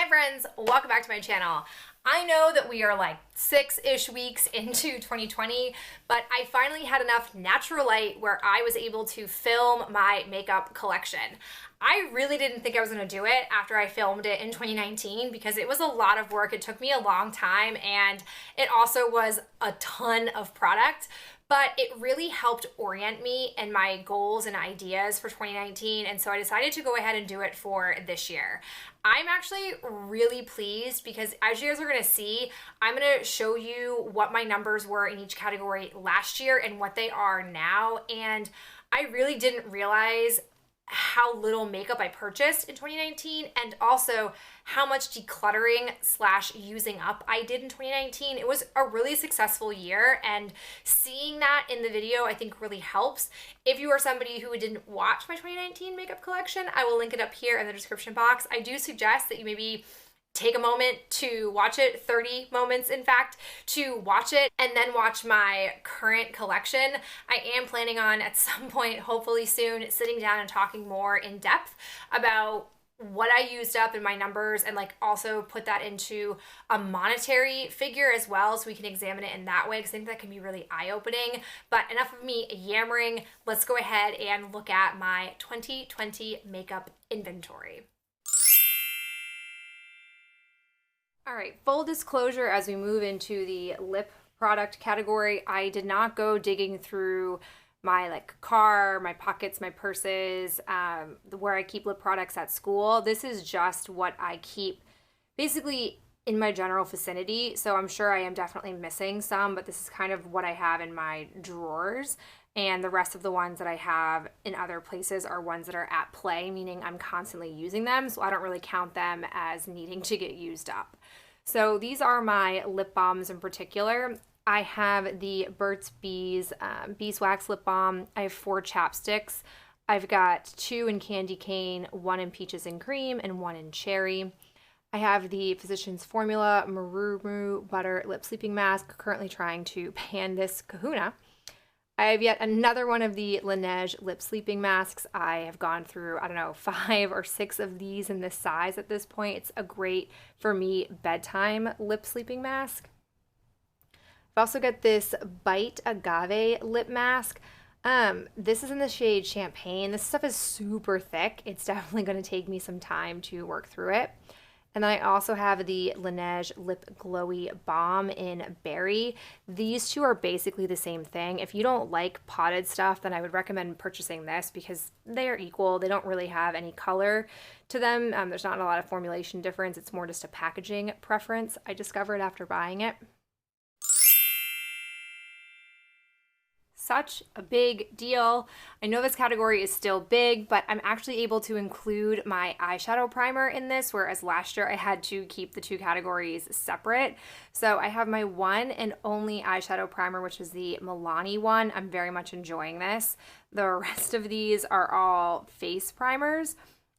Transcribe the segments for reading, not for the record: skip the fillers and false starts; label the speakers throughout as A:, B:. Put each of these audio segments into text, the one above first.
A: Hi friends, welcome back to my channel. I know that we are like 6-ish weeks into 2020, but I finally had enough natural light where I was able to film my makeup collection. I really didn't think I was going to do it after I filmed it in 2019 because it was a lot of work. It took me a long time and it also was a ton of product. But it really helped orient me and my goals and ideas for 2019, and so I decided to go ahead and do it for this year. I'm actually really pleased because as you guys are going to see, I'm going to show you what my numbers were in each category last year and what they are now, and I really didn't realize how little makeup I purchased in 2019 and also how much decluttering / using up I did in 2019. It was a really successful year, and seeing that in the video I think really helps. If you are somebody who didn't watch my 2019 makeup collection, I will link it up here in the description box. I do suggest that you maybe take a moment to watch it, 30 moments in fact, to watch it and then watch my current collection. I am planning on at some point, hopefully soon, sitting down and talking more in depth about what I used up in my numbers and like also put that into a monetary figure as well so we can examine it in that way because I think that can be really eye-opening. But enough of me yammering, let's go ahead and look at my 2020 makeup inventory. All right, full disclosure, as we move into the lip product category, I did not go digging through my car, my pockets, my purses, where I keep lip products at school. This is just what I keep basically in my general vicinity. So I'm sure I am definitely missing some, but this is kind of what I have in my drawers. And the rest of the ones that I have in other places are ones that are at play, meaning I'm constantly using them. So I don't really count them as needing to get used up. So these are my lip balms in particular. I have the Burt's Bees Beeswax lip balm. I have 4 chapsticks. I've got 2 in candy cane, 1 in peaches and cream, and 1 in cherry. I have the Physicians Formula Marumu Butter Lip Sleeping Mask, currently trying to pan this kahuna. I have yet another one of the Laneige lip sleeping masks. I have gone through, I don't know, 5 or 6 of these in this size at this point. It's a great, for me, bedtime lip sleeping mask. I've also got this Bite Agave lip mask. This is in the shade Champagne. This stuff is super thick. It's definitely going to take me some time to work through it. And then I also have the Laneige Lip Glowy Balm in Berry. These two are basically the same thing. If you don't like potted stuff, then I would recommend purchasing this because they are equal. They don't really have any color to them. There's not a lot of formulation difference. It's more just a packaging preference I discovered after buying it. Such a big deal. I know this category is still big, but I'm actually able to include my eyeshadow primer in this, whereas last year I had to keep the 2 categories separate. So I have my one and only eyeshadow primer, which is the Milani one. I'm very much enjoying this. The rest of these are all face primers.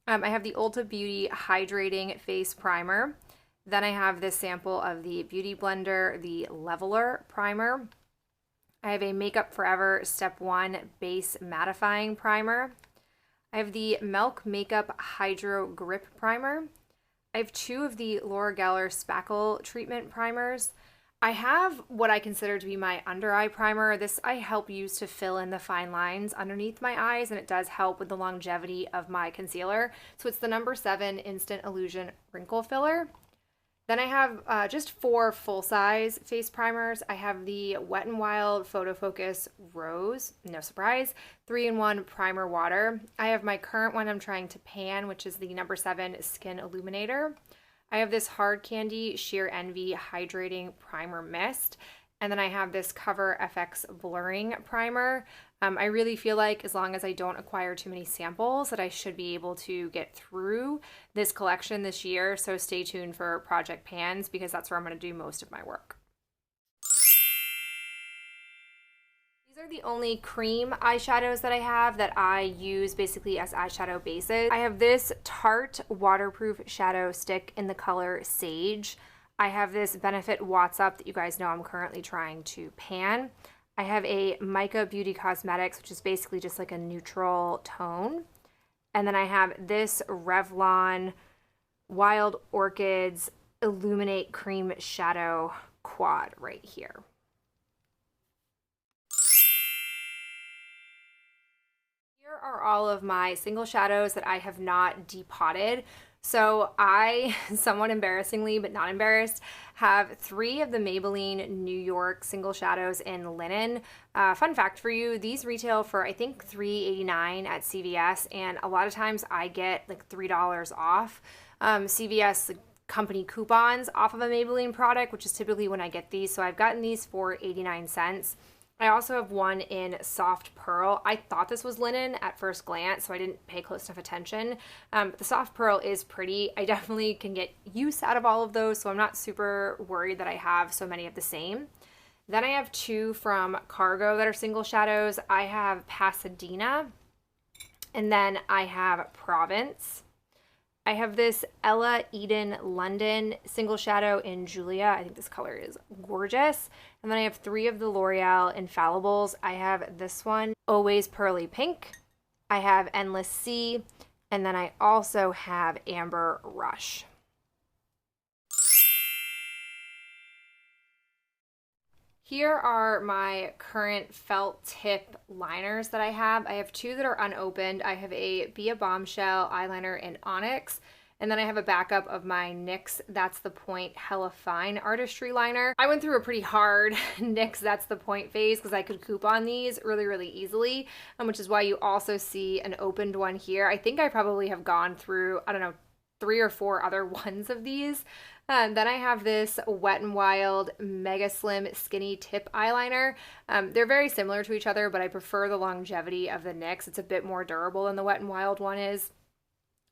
A: I have the Ulta Beauty Hydrating Face Primer. Then I have this sample of the Beauty Blender, the Leveler Primer. I have a Makeup Forever Step 1 Base Mattifying Primer. I have the Milk Makeup Hydro Grip Primer. I have 2 of the Laura Geller Spackle Treatment Primers. I have what I consider to be my under eye primer. This I help use to fill in the fine lines underneath my eyes, and it does help with the longevity of my concealer. So it's the number 7 Instant Illusion Wrinkle Filler. Then I have just 4 full-size face primers. I have the Wet n Wild Photo Focus Rose, no surprise, 3-in-1 primer water. I have my current one I'm trying to pan, which is the number 7 Skin Illuminator. I have this Hard Candy Sheer Envy Hydrating Primer Mist. And then I have this Cover FX Blurring Primer. I really feel like as long as I don't acquire too many samples that I should be able to get through this collection this year. So stay tuned for Project Pans because that's where I'm going to do most of my work. These are the only cream eyeshadows that I have that I use basically as eyeshadow bases. I have this Tarte Waterproof Shadow Stick in the color Sage. I have this Benefit Watts Up that you guys know I'm currently trying to pan. I have a Mica Beauty Cosmetics, which is basically just like a neutral tone. And then I have this Revlon Wild Orchids Illuminate Cream Shadow Quad right here. Here are all of my single shadows that I have not depotted. So I, somewhat embarrassingly, but not embarrassed, have 3 of the Maybelline New York single shadows in linen. Fun fact for you, these retail for I think $3.89 at CVS, and a lot of times I get like $3 off. CVS company coupons off of a Maybelline product, which is typically when I get these. So I've gotten these for 89 cents. I also have one in soft pearl. I thought this was linen at first glance, so I didn't pay close enough attention. But the soft pearl is pretty. I definitely can get use out of all of those, so I'm not super worried that I have so many of the same. Then I have 2 from Cargo that are single shadows. I have Pasadena, and then I have Provence. I have this Ella Eden London single shadow in Julia. I think this color is gorgeous. And then I have 3 of the L'Oreal Infallibles. I have this one, Always Pearly Pink. I have Endless Sea. And then I also have Amber Rush. Here are my current felt tip liners that I have. I have 2 that are unopened. I have a Be a Bombshell eyeliner in Onyx, and then I have a backup of my NYX That's the Point Hella Fine Artistry liner. I went through a pretty hard NYX That's the Point phase because I could coupon these really, really easily, which is why you also see an opened one here. I think I probably have gone through, I don't know, 3 or 4 other ones of these. Then I have this Wet n Wild Mega Slim Skinny Tip Eyeliner. They're very similar to each other, but I prefer the longevity of the NYX. It's a bit more durable than the Wet n Wild one is.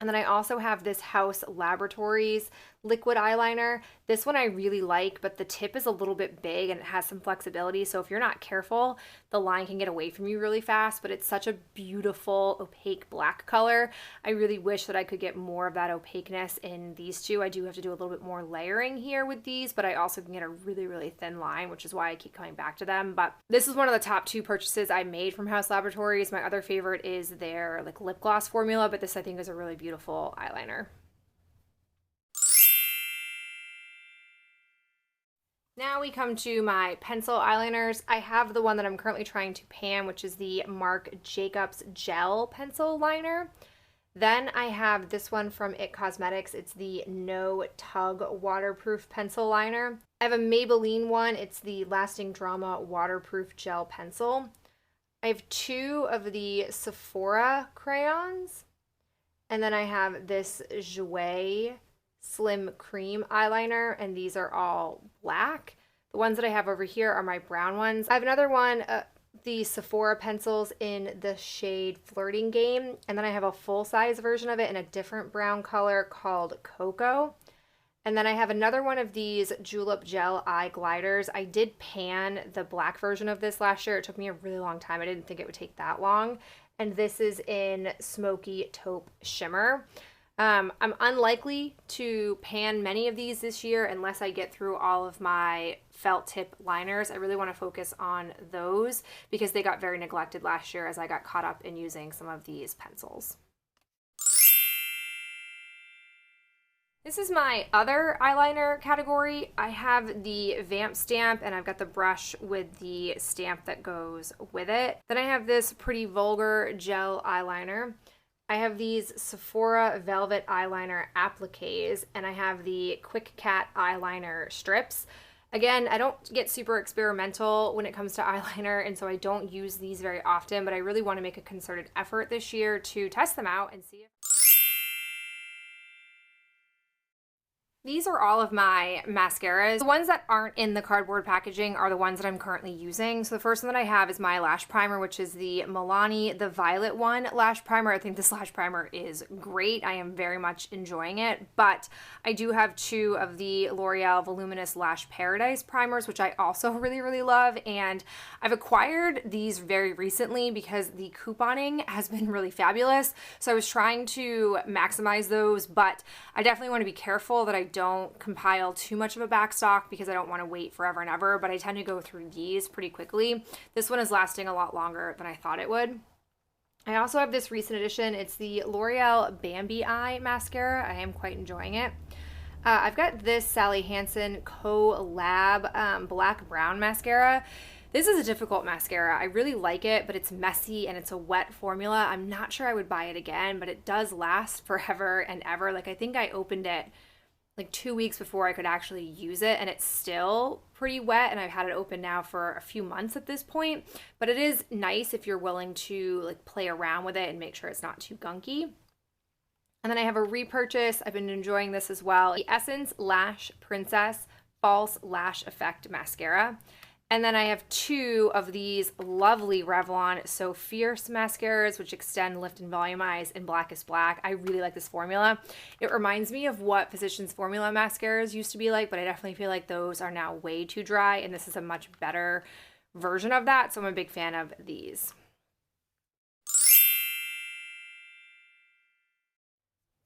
A: And then I also have this House Laboratories liquid eyeliner. This one I really like, but the tip is a little bit big and it has some flexibility. So if you're not careful, the line can get away from you really fast, but it's such a beautiful opaque black color. I really wish that I could get more of that opaqueness in these 2. I do have to do a little bit more layering here with these, but I also can get a really, really thin line, which is why I keep coming back to them. But this is one of the top 2 purchases I made from House Laboratories. My other favorite is their like lip gloss formula, but this I think is a really beautiful eyeliner. Now we come to my pencil eyeliners. I have the one that I'm currently trying to pan, which is the Marc Jacobs Gel Pencil Liner. Then I have this one from IT Cosmetics. It's the No Tug Waterproof Pencil Liner. I have a Maybelline one. It's the Lasting Drama Waterproof Gel Pencil. I have 2 of the Sephora crayons. And then I have this Jouer Slim Cream eyeliner, and these are all black. The ones that I have over here are my brown ones. I have another one, the Sephora pencils in the shade Flirting Game, and then I have a full-size version of it in a different brown color called Cocoa. And then I have another one of these Julep Gel Eye Gliders. I did pan the black version of this last year. It took me a really long time. I didn't think it would take that long. And this is in Smoky Taupe Shimmer. I'm unlikely to pan many of these this year unless I get through all of my felt tip liners. I really want to focus on those because they got very neglected last year as I got caught up in using some of these pencils. This is my other eyeliner category. I have the Vamp stamp and I've got the brush with the stamp that goes with it. Then I have this Pretty Vulgar gel eyeliner. I have these Sephora Velvet Eyeliner appliques, and I have the Quick Cat eyeliner strips. Again, I don't get super experimental when it comes to eyeliner, and so I don't use these very often, but I really want to make a concerted effort this year to test them out and see if these are all of my mascaras. The ones that aren't in the cardboard packaging are the ones that I'm currently using. So the first one that I have is my lash primer, which is the Milani, the Violet one lash primer. I think this lash primer is great. I am very much enjoying it, but I do have 2 of the L'Oreal Voluminous Lash Paradise primers, which I also really, really love. And I've acquired these very recently because the couponing has been really fabulous. So I was trying to maximize those, but I definitely want to be careful that I don't compile too much of a back stock because I don't want to wait forever and ever, but I tend to go through these pretty quickly. This one is lasting a lot longer than I thought it would. I also have this recent edition. It's the L'Oreal Bambi Eye Mascara. I am quite enjoying it. I've got this Sally Hansen Collab Black Brown Mascara. This is a difficult mascara. I really like it, but it's messy and it's a wet formula. I'm not sure I would buy it again, but it does last forever and ever. Like, I think I opened it like 2 weeks before I could actually use it, and it's still pretty wet, and I've had it open now for a few months at this point. But it is nice if you're willing to like play around with it and make sure it's not too gunky. And then I have a repurchase. I've been enjoying this as well. The Essence Lash Princess False Lash Effect Mascara. And then I have 2 of these lovely Revlon So Fierce mascaras, which extend, lift, and volumize in Blackest Black. I really like this formula. It reminds me of what Physicians Formula mascaras used to be like, but I definitely feel like those are now way too dry, and this is a much better version of that, so I'm a big fan of these.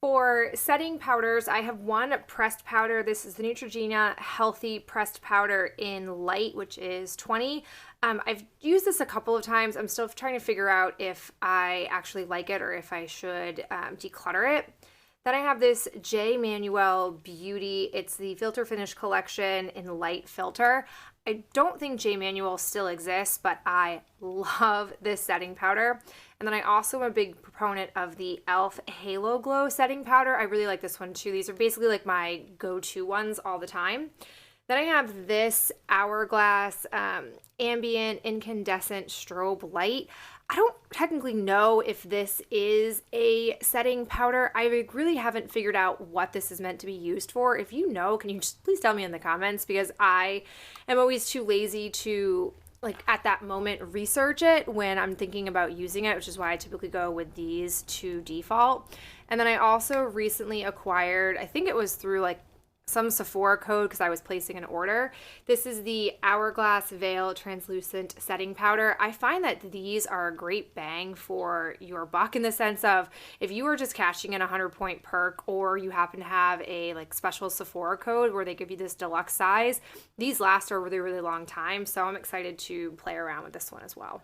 A: For setting powders, I have one pressed powder. This is the Neutrogena Healthy Pressed Powder in Light, which is 20. I've used this a couple of times. I'm still trying to figure out if I actually like it or if I should declutter it. Then I have this J. Manuel Beauty. It's the Filter Finish Collection in Light Filter. I don't think J. Manuel still exists, but I love this setting powder. And then I also am a big proponent of the e.l.f. Halo Glow setting powder. I really like this one too. These are basically like my go-to ones all the time. Then I have this Hourglass Ambient Incandescent Strobe Light. I don't technically know if this is a setting powder. I really haven't figured out what this is meant to be used for. If you know, can you just please tell me in the comments, because I am always too lazy to, like, at that moment research it when I'm thinking about using it, which is why I typically go with these to default. And then I also recently acquired, I think it was through like some Sephora code because I was placing an order. This is the Hourglass Veil Translucent Setting Powder. I find that these are a great bang for your buck, in the sense of if you are just cashing in a 100-point perk, or you happen to have a like special Sephora code where they give you this deluxe size, these last a really, really long time. So I'm excited to play around with this one as well.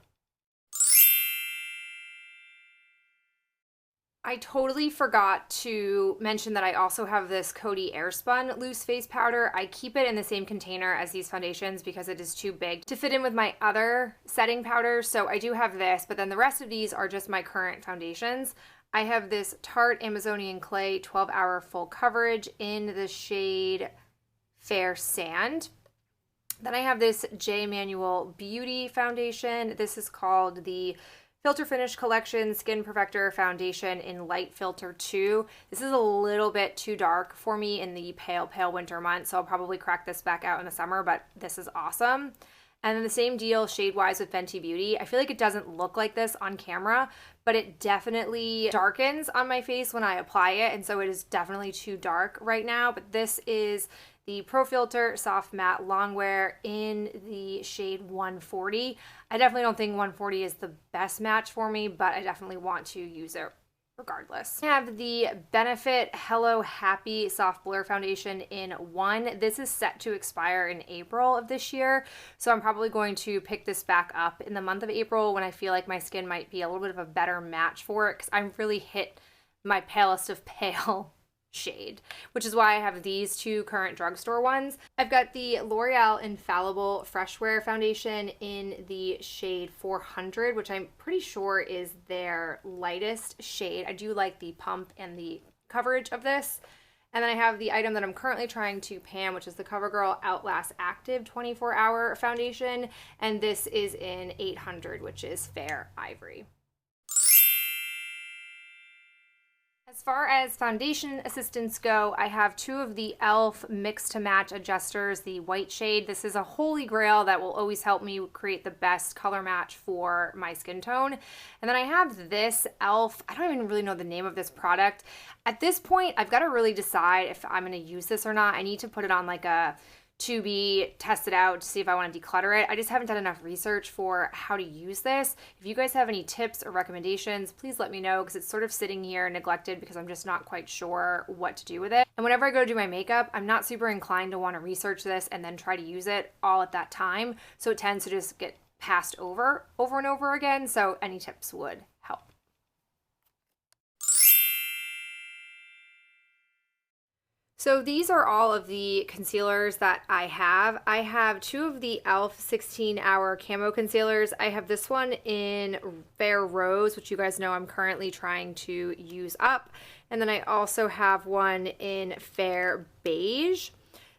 A: I totally forgot to mention that I also have this Coty Airspun Loose Face Powder. I keep it in the same container as these foundations because it is too big to fit in with my other setting powders. So I do have this, but then the rest of these are just my current foundations. I have this Tarte Amazonian Clay 12-Hour Full Coverage in the shade Fair Sand. Then I have this J. Manuel Beauty foundation. This is called the Filter Finish Collection Skin Perfector Foundation in Light Filter 2. This is a little bit too dark for me in the pale winter months, so I'll probably crack this back out in the summer, but this is awesome. And then the same deal shade-wise with Fenty Beauty. I feel like it doesn't look like this on camera, but it definitely darkens on my face when I apply it, and so it is definitely too dark right now. But this is the Pro Filter Soft Matte Longwear in the shade 140. I definitely don't think 140 is the best match for me, but I definitely want to use it regardless. I have the Benefit Hello Happy Soft Blur Foundation in 1. This is set to expire in April of this year, so I'm probably going to pick this back up in the month of April when I feel like my skin might be a little bit of a better match for it, because I've really hit my palest of pale shade, which is why I have these 2 current drugstore ones. I've got the L'Oreal Infallible Fresh Wear Foundation in the shade 400, which I'm pretty sure is their lightest shade. I do like the pump and the coverage of this. And then I have the item that I'm currently trying to pan, which is the CoverGirl Outlast Active 24-Hour Foundation, and this is in 800, which is Fair Ivory. As far as foundation assistants go, I have 2 of the e.l.f. Mix to Match adjusters, the white shade. This is a holy grail that will always help me create the best color match for my skin tone. And then I have this e.l.f. I don't even really know the name of this product. At this point, I've got to really decide if I'm going to use this or not. I need to put it on like a to be tested out to see if I want to declutter it. I just haven't done enough research for how to use this. If you guys have any tips or recommendations, please let me know, because it's sort of sitting here neglected because I'm just not quite sure what to do with it. And whenever I go to do my makeup, I'm not super inclined to want to research this and then try to use it all at that time. So it tends to just get passed over and over again. So any tips would help. So these are all of the concealers that I have. I have two of the e.l.f. 16-hour camo concealers. I have this one in Fair Rose, which you guys know I'm currently trying to use up. And then I also have one in Fair Beige.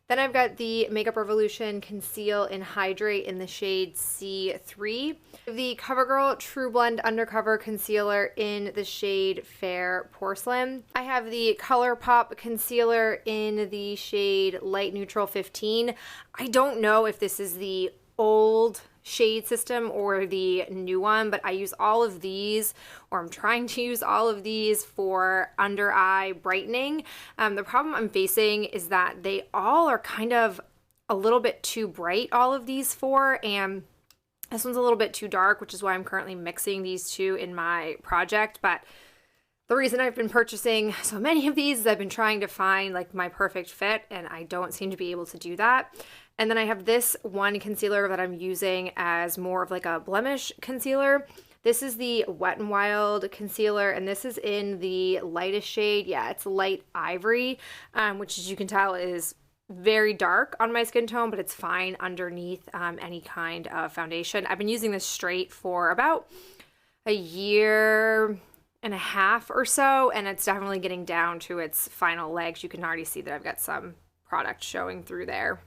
A: Then I've got the Makeup Revolution Conceal and Hydrate in the shade C3. The CoverGirl True Blend Undercover Concealer in the shade Fair Porcelain. I have the ColourPop Concealer in the shade Light Neutral 15. I don't know if this is the old shade system or the new one, but I use all of these, or I'm trying to use all of these for under eye brightening. The problem I'm facing is that they all are kind of a little bit too bright, all of these four, and this one's a little bit too dark, which is why I'm currently mixing these two in my project. But the reason I've been purchasing so many of these is I've been trying to find like my perfect fit, and I don't seem to be able to do that. And then I have this one concealer that I'm using as more of like a blemish concealer. This is the Wet n Wild concealer, and this is in the lightest shade. Yeah, it's light ivory, which as you can tell is very dark on my skin tone, but it's fine underneath any kind of foundation. I've been using this straight for about a year and a half or so, and it's definitely getting down to its final legs. You can already see that I've got some product showing through there.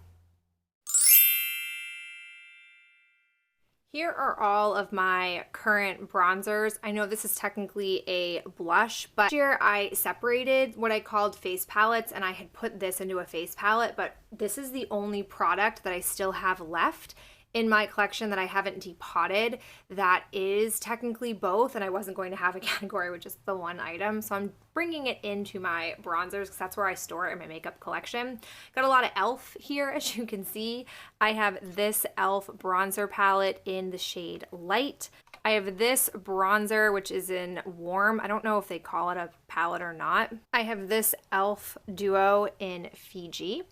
A: Here are all of my current bronzers. I know this is technically a blush, but this year I separated what I called face palettes, and I had put this into a face palette, but this is the only product that I still have left in my collection that I haven't depotted that is technically both, and I wasn't going to have a category with just the one item, so I'm bringing it into my bronzers because that's where I store it in my makeup collection. Got a lot of e.l.f. here, as you can see. I have this e.l.f. bronzer palette in the shade Light. I have this bronzer, which is in Warm. I don't know if they call it a palette or not. I have this e.l.f. duo in Fiji.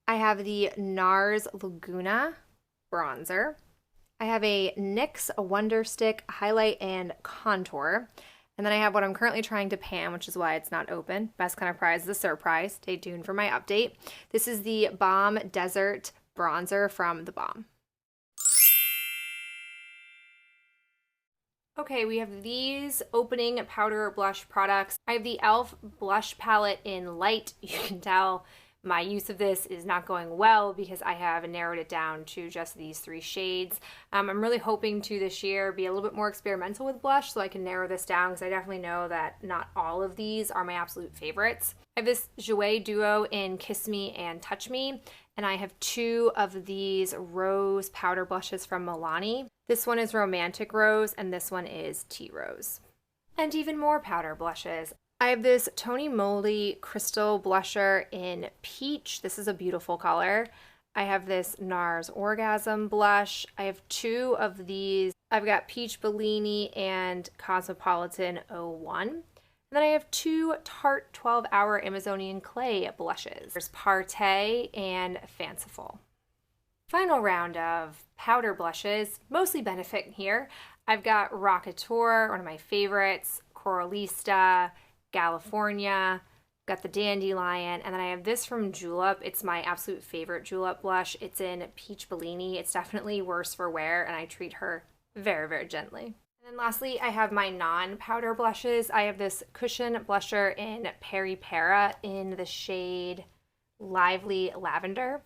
A: I have the NARS Laguna bronzer. I have a NYX Wonder Stick highlight and contour. And then I have what I'm currently trying to pan, which is why it's not open. Best kind of prize is a surprise. Stay tuned for my update. This is the Balm Desert bronzer from The Balm. Okay, we have these opening powder blush products. I have the e.l.f. blush palette in Light. You can tell my use of this is not going well because I have narrowed it down to just these three shades. I'm really hoping to this year be a little bit more experimental with blush so I can narrow this down, because I definitely know that not all of these are my absolute favorites. I have this Jouer duo in Kiss Me and Touch Me, and I have two of these rose powder blushes from Milani. This one is Romantic Rose and this one is Tea Rose. And even more powder blushes. I have this Tony Moly Crystal Blusher in Peach. This is a beautiful color. I have this NARS Orgasm Blush. I have two of these. I've got Peach Bellini and Cosmopolitan 01. And then I have two Tarte 12-Hour Amazonian Clay blushes. There's Partey and Fanciful. Final round of powder blushes, mostly Benefit here. I've got Rockateur, one of my favorites, Coralista, California, got the Dandelion, and then I have this from Julep. It's my absolute favorite Julep blush. It's in Peach Bellini. It's definitely worse for wear, and I treat her very, very gently. And then lastly, I have my non-powder blushes. I have this Cushion blusher in Peri Para in the shade Lively Lavender.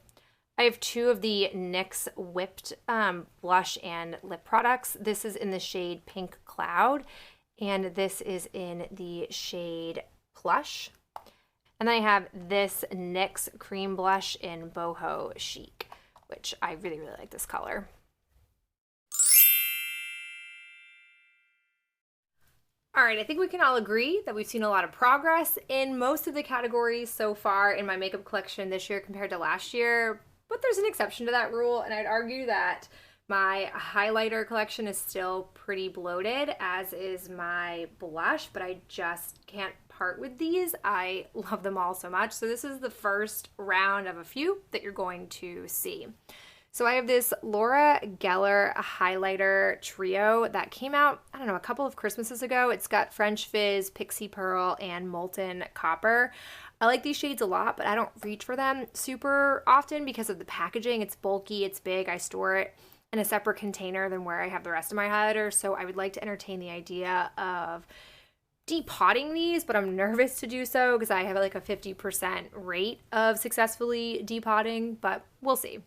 A: I have two of the NYX Whipped blush and lip products. This is in the shade Pink Cloud, and this is in the shade Plush. And then I have this NYX cream blush in Boho Chic, which I really, really like this color. All right, I think we can all agree that we've seen a lot of progress in most of the categories so far in my makeup collection this year compared to last year, but there's an exception to that rule, and I'd argue that my highlighter collection is still pretty bloated, as is my blush, but I just can't part with these. I love them all so much. So this is the first round of a few that you're going to see. So I have this Laura Geller highlighter trio that came out, I don't know, a couple of Christmases ago. It's got French Fizz, Pixie Pearl, and Molten Copper. I like these shades a lot, but I don't reach for them super often because of the packaging. It's bulky, it's big, I store it in a separate container than where I have the rest of my highlighters. So I would like to entertain the idea of depotting these, but I'm nervous to do so because I have like a 50% rate of successfully depotting, but we'll see.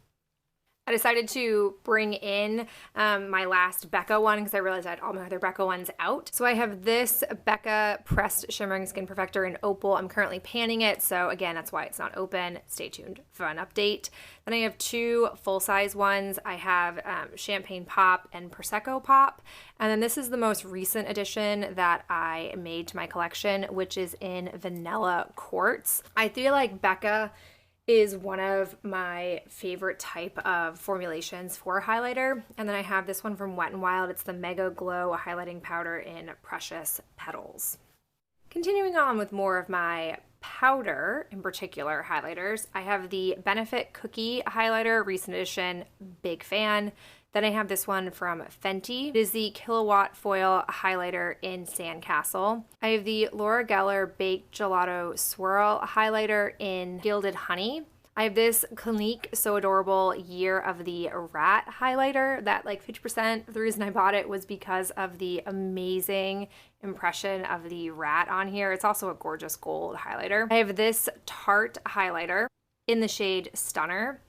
A: I decided to bring in my last Becca one because I realized I had all my other Becca ones out. So I have this Becca Pressed Shimmering Skin Perfector in Opal. I'm currently panning it, so again, that's why it's not open. Stay tuned for an update. Then I have two full-size ones. I have Champagne Pop and Prosecco Pop. And then this is the most recent addition that I made to my collection, which is in Vanilla Quartz. I feel like Becca is one of my favorite type of formulations for a highlighter. And then I have this one from Wet n Wild. It's the Mega Glow Highlighting Powder in Precious Petals. Continuing on with more of my powder, in particular highlighters, I have the Benefit Cookie Highlighter, recent edition, big fan. Then I have this one from Fenty. It is the Kilowatt Foil Highlighter in Sandcastle. I have the Laura Geller Baked Gelato Swirl Highlighter in Gilded Honey. I have this Clinique So Adorable Year of the Rat highlighter that like 50% of the reason I bought it was because of the amazing impression of the rat on here. It's also a gorgeous gold highlighter. I have this Tarte highlighter in the shade Stunner.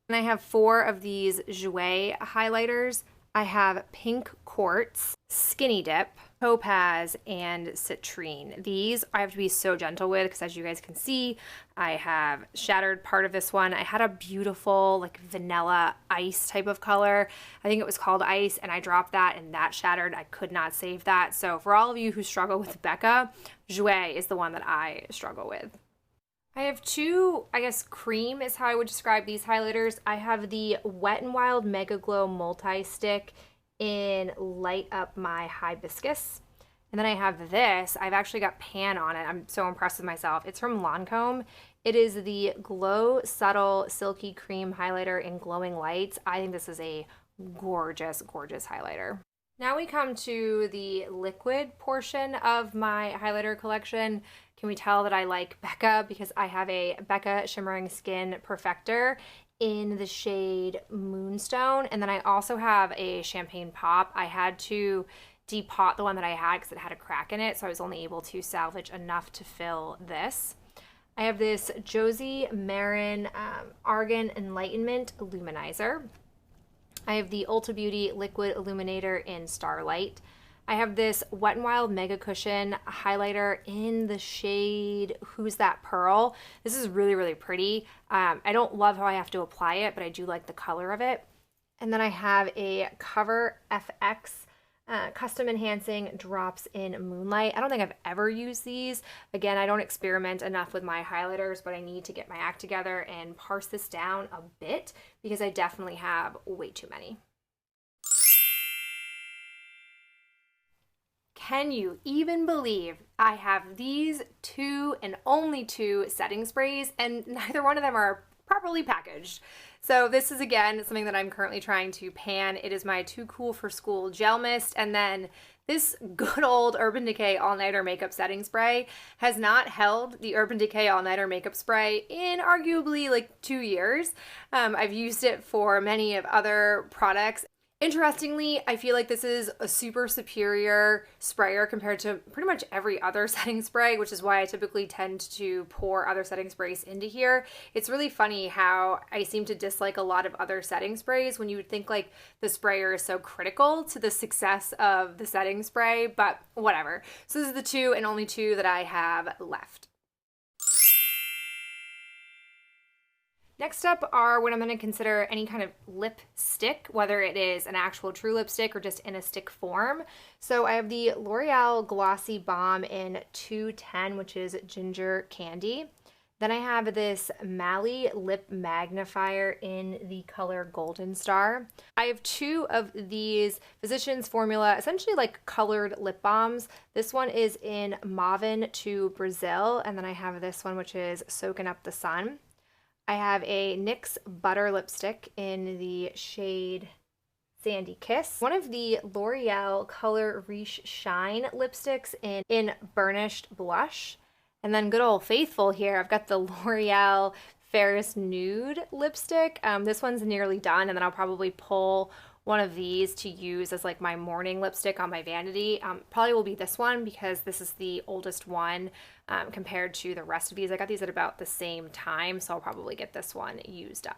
A: And I have 4 of these Jouer highlighters. I have Pink Quartz, Skinny Dip, Topaz, and Citrine. These I have to be so gentle with because as you guys can see, I have shattered part of this one. I had a beautiful like vanilla ice type of color. I think it was called Ice, and I dropped that and that shattered. I could not save that. So for all of you who struggle with Becca, Jouer is the one that I struggle with. I have 2, I guess cream is how I would describe these highlighters. I have the Wet n Wild Mega Glow Multi-Stick in Light Up My Hibiscus. And then I have this. I've actually got pan on it. I'm so impressed with myself. It's from Lancome. It is the Glow Subtle Silky Cream Highlighter in Glowing Lights. I think this is a gorgeous, gorgeous highlighter. Now we come to the liquid portion of my highlighter collection. Can we tell that I like Becca because I have a Becca Shimmering Skin Perfector in the shade Moonstone, and then I also have a Champagne Pop. I had to depot the one that I had because it had a crack in it, so I was only able to salvage enough to fill this. I have this Josie Marin Argan Enlightenment Luminizer. I have the Ulta Beauty Liquid Illuminator in Starlight. I have this Wet n Wild Mega Cushion highlighter in the shade Who's That Pearl. This is really, really pretty. I don't love how I have to apply it, but I do like the color of it. And then I have a Cover FX Custom Enhancing Drops in Moonlight. I don't think I've ever used these. Again, I don't experiment enough with my highlighters, but I need to get my act together and parse this down a bit because I definitely have way too many. Can you even believe I have these 2 and only 2 setting sprays, and neither one of them are properly packaged? So this is again something that I'm currently trying to pan. It is my Too Cool for School Gel Mist, and then this good old Urban Decay All Nighter Makeup Setting Spray has not held the Urban Decay All Nighter Makeup Spray in arguably like 2 years. I've used it for many of other products. Interestingly, I feel like this is a super superior sprayer compared to pretty much every other setting spray, which is why I typically tend to pour other setting sprays into here. It's really funny how I seem to dislike a lot of other setting sprays when you would think like the sprayer is so critical to the success of the setting spray, but whatever. So this is the 2 and only 2 that I have left. Next up are what I'm going to consider any kind of lipstick, whether it is an actual true lipstick or just in a stick form. So I have the L'Oreal Glossy Balm in 210, which is Ginger Candy. Then I have this Mally Lip Magnifier in the color Golden Star. I have 2 of these Physicians Formula, essentially like colored lip balms. This one is in Mauvin to Brazil, and then I have this one which is Soaking Up the Sun. I have a NYX Butter Lipstick in the shade Sandy Kiss. One of the L'Oreal Color Riche Shine lipsticks in Burnished Blush. And then good old faithful here, I've got the L'Oreal Ferris Nude lipstick. This one's nearly done, and then I'll probably pull one of these to use as like my morning lipstick on my vanity. Probably will be this one because this is the oldest one compared to the rest of these. I got these at about the same time, so I'll probably get this one used up.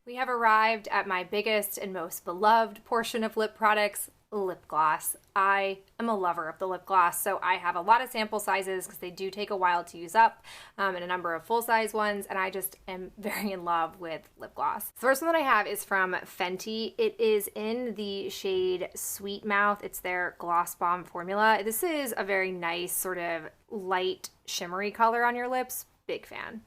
A: We have arrived at my biggest and most beloved portion of lip products, lip gloss. I am a lover of the lip gloss, so I have a lot of sample sizes because they do take a while to use up, and a number of full-size ones, and I just am very in love with lip gloss. The first one that I have is from Fenty. It is in the shade Sweet Mouth. It's their Gloss Bomb formula. This is a very nice sort of light shimmery color on your lips. Big fan.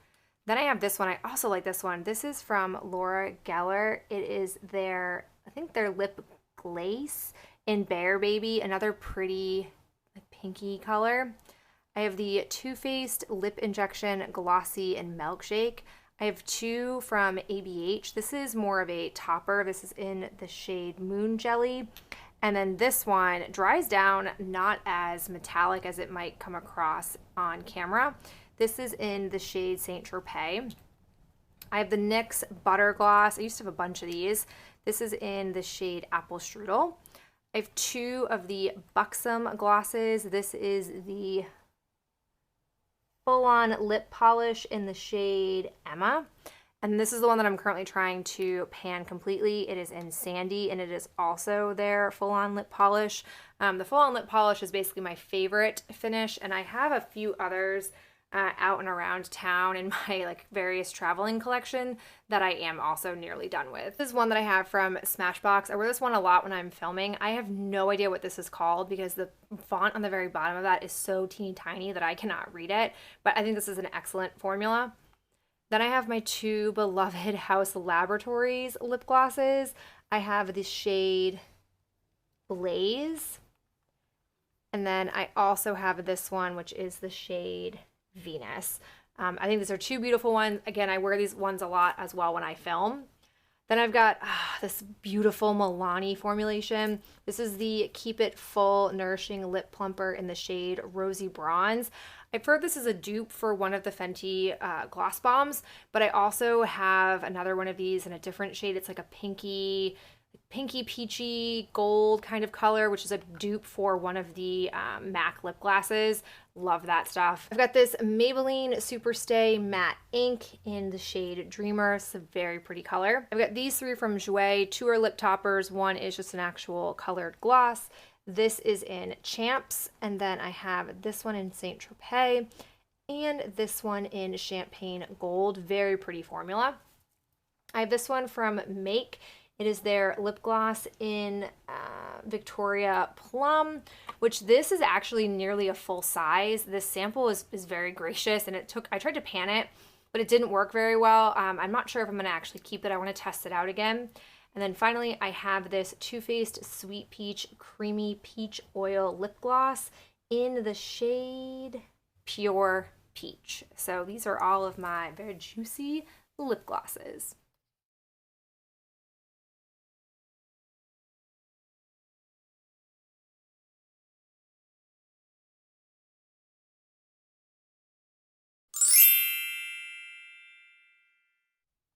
A: Then I have this one. I also like this one. This is from Laura Geller. It is their, I think their lip glaze in Bear Baby, another pretty like pinky color. I have the Too Faced Lip Injection Glossy and Milkshake. I have two from ABH. This is more of a topper. This is in the shade Moon Jelly. And then this one dries down, not as metallic as it might come across on camera. This is in the shade Saint Tropez. I have the NYX Butter Gloss. I used to have a bunch of these. This is in the shade Apple Strudel. I have two of the Buxom glosses. This is the full-on lip polish in the shade Emma. And this is the one that I'm currently trying to pan completely. It is in Sandy, and it is also their full-on lip polish. The full-on lip polish is basically my favorite finish, and I have a few others out and around town in my like various traveling collection that I am also nearly done with. This is one that I have from Smashbox. I wear this one a lot when I'm filming. I have no idea what this is called because the font on the very bottom of that is so teeny tiny that I cannot read it, but I think this is an excellent formula. Then I have my two beloved House Laboratories lip glosses. I have the shade Blaze, and then I also have this one, which is the shade Venus. I think these are two beautiful ones. Again, I wear these ones a lot as well when I film. Then I've got this beautiful Milani formulation. This is the Keep It Full Nourishing Lip Plumper in the shade Rosy Bronze. I've heard this is a dupe for one of the Fenty gloss bombs, but I also have another one of these in a different shade. It's like a pinky peachy gold kind of color, which is a dupe for one of the MAC lip glosses. Love that stuff. I've got this Maybelline Superstay Matte Ink in the shade Dreamer. It's a very pretty color. I've got these three from Jouer. Two are lip toppers. One is just an actual colored gloss. This is in Champs. And then I have this one in Saint Tropez and this one in Champagne Gold. Very pretty formula. I have this one from Make. It is their lip gloss in Victoria Plum, which this is actually nearly a full size. This sample is very gracious, and I tried to pan it, but it didn't work very well. I'm not sure if I'm gonna actually keep it. I wanna test it out again. And then finally, I have this Too Faced Sweet Peach Creamy Peach Oil Lip Gloss in the shade Pure Peach. So these are all of my very juicy lip glosses.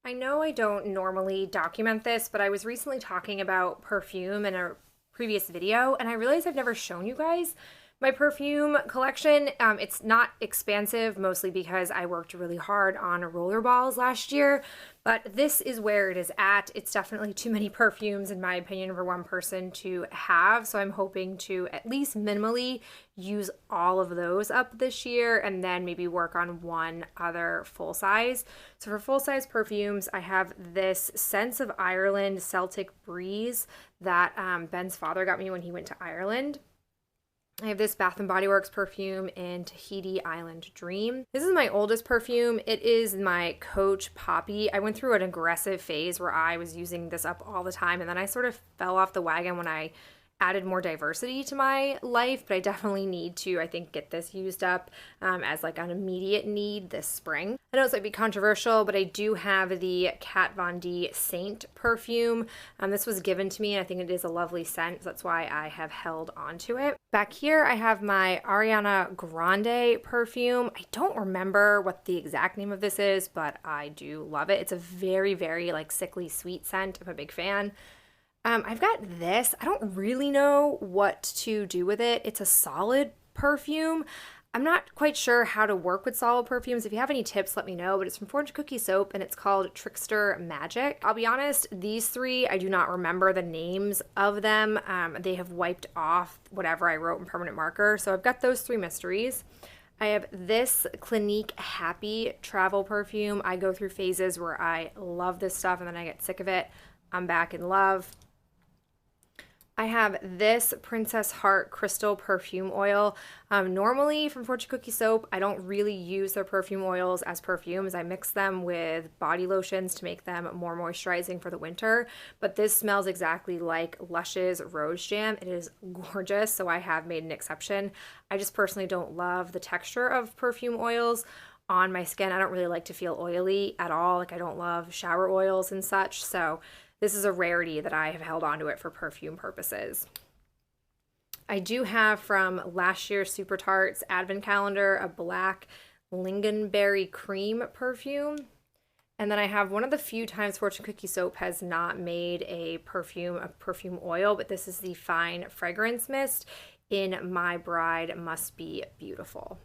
A: I know I don't normally document this, but I was recently talking about perfume in a previous video, and I realized I've never shown you guys my perfume collection. It's not expansive, mostly because I worked really hard on rollerballs last year, but this is where it is at. It's definitely too many perfumes, in my opinion, for one person to have, so I'm hoping to at least minimally use all of those up this year and then maybe work on one other full size. So for full size perfumes, I have this Scents of Ireland Celtic Breeze that Ben's father got me when he went to Ireland. I have this Bath & Body Works perfume in Tahiti Island Dream. This is my oldest perfume. It is my Coach Poppy. I went through an aggressive phase where I was using this up all the time, and then I sort of fell off the wagon when I added more diversity to my life, but I definitely need to, I think, get this used up as like an immediate need this spring. I know it's like be controversial, but I do have the Kat Von D Saint perfume. This was given to me, and I think it is a lovely scent, so that's why I have held onto it. Back here, I have my Ariana Grande perfume. I don't remember what the exact name of this is, but I do love it. It's a very, very like sickly sweet scent. I'm a big fan. I've got this. I don't really know what to do with it. It's a solid perfume. I'm not quite sure how to work with solid perfumes. If you have any tips, let me know, but it's from Fortune Cookie Soap and it's called Trickster Magic. I'll be honest, these three, I do not remember the names of them. They have wiped off whatever I wrote in permanent marker. So I've got those three mysteries. I have this Clinique Happy travel perfume. I go through phases where I love this stuff and then I get sick of it. I'm back in love. I have this Princess Heart Crystal Perfume Oil. Normally from Fortune Cookie Soap, I don't really use their perfume oils as perfumes. I mix them with body lotions to make them more moisturizing for the winter. But this smells exactly like Lush's Rose Jam. It is gorgeous, so I have made an exception. I just personally don't love the texture of perfume oils on my skin. I don't really like to feel oily at all. Like I don't love shower oils and such, so this is a rarity that I have held onto it for perfume purposes. I do have from last year's Super Tarts Advent Calendar a black lingonberry cream perfume. And then I have one of the few times Fortune Cookie Soap has not made a perfume oil, but this is the Fine Fragrance Mist in My Bride Must Be Beautiful.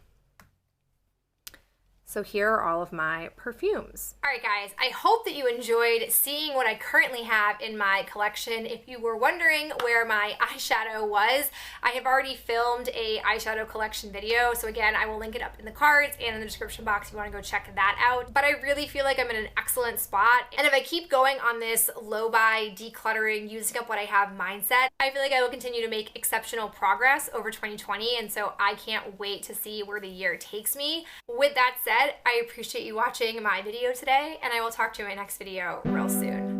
A: So here are all of my perfumes. All right, guys, I hope that you enjoyed seeing what I currently have in my collection. If you were wondering where my eyeshadow was, I have already filmed a eyeshadow collection video. So again, I will link it up in the cards and in the description box if you wanna go check that out. But I really feel like I'm in an excellent spot. And if I keep going on this low buy, decluttering, using up what I have mindset, I feel like I will continue to make exceptional progress over 2020. And so I can't wait to see where the year takes me. With that said, I appreciate you watching my video today, and I will talk to you in my next video real soon.